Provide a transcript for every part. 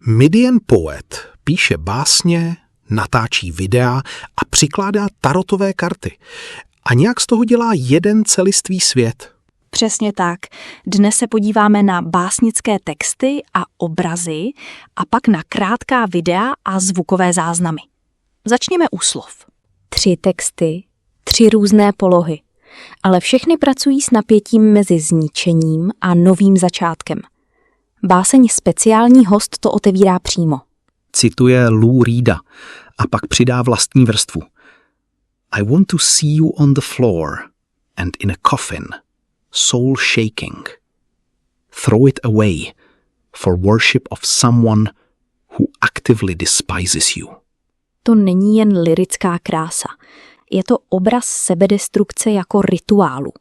Midian Poet píše básně, natáčí videa a přikládá tarotové karty. A nějak z toho dělá jeden celistvý svět. Přesně tak. Dnes se podíváme na básnické texty a obrazy a pak na krátká videa a zvukové záznamy. Začněme u slov. 3 texty, 3 různé polohy, ale všechny pracují s napětím mezi zničením a novým začátkem. Báseň Speciální host to otevírá přímo. Cituje Lou Reeda a pak přidá vlastní vrstvu. I want to see you on the floor and in a coffin, soul shaking. Throw it away for worship of someone who actively despises you. To není jen lyrická krása. Je to obraz sebedestrukce jako rituálu.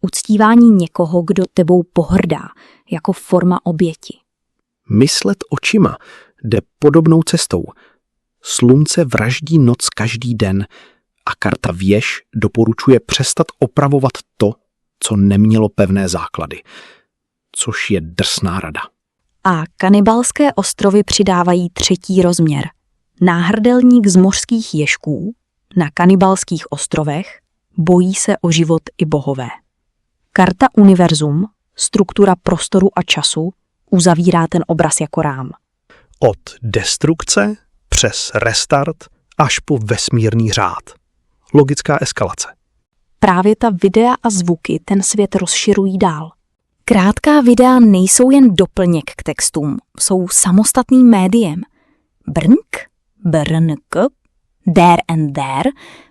Uctívání někoho, kdo tebou pohrdá, jako forma oběti. Myslet očima jde podobnou cestou. Slunce vraždí noc každý den a karta věž doporučuje přestat opravovat to, co nemělo pevné základy. Což je drsná rada. A Kanibalské ostrovy přidávají 3. rozměr. Náhrdelník z mořských ježků na Kanibalských ostrovech bojí se o život i bohové. Karta univerzum, struktura prostoru a času, uzavírá ten obraz jako rám. Od destrukce přes restart až po vesmírný řád. Logická eskalace. Právě ta videa a zvuky ten svět rozširují dál. Krátká videa nejsou jen doplněk k textům, jsou samostatným médiem. Brnk, there and there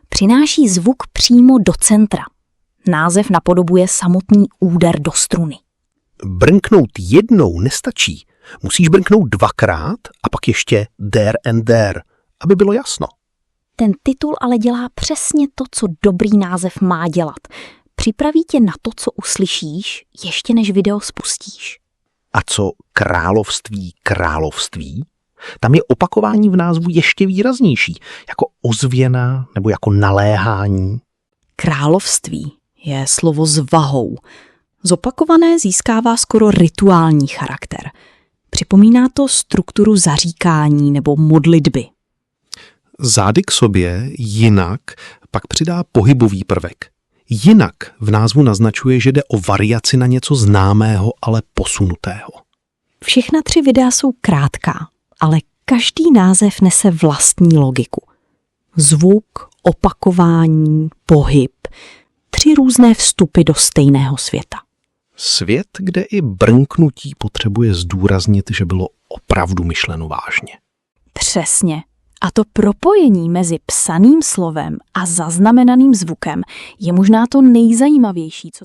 přináší zvuk přímo do centra. Název napodobuje samotný úder do struny. Brnknout jednou nestačí. Musíš brnknout 2krát a pak ještě there and there, aby bylo jasno. Ten titul ale dělá přesně to, co dobrý název má dělat. Připraví tě na to, co uslyšíš, ještě než video spustíš. A co království? Tam je opakování v názvu ještě výraznější, jako ozvěna nebo jako naléhání. Království je slovo s vahou. Zopakované získává skoro rituální charakter. Připomíná to strukturu zaříkání nebo modlitby. Zády k sobě jinak pak přidá pohybový prvek. Jinak v názvu naznačuje, že jde o variaci na něco známého, ale posunutého. Všechna 3 videa jsou krátká, ale každý název nese vlastní logiku. Zvuk, opakování, pohyb. 3 různé vstupy do stejného světa. Svět, kde i brnknutí potřebuje zdůraznit, že bylo opravdu myšleno vážně. Přesně. A to propojení mezi psaným slovem a zaznamenaným zvukem je možná to nejzajímavější, co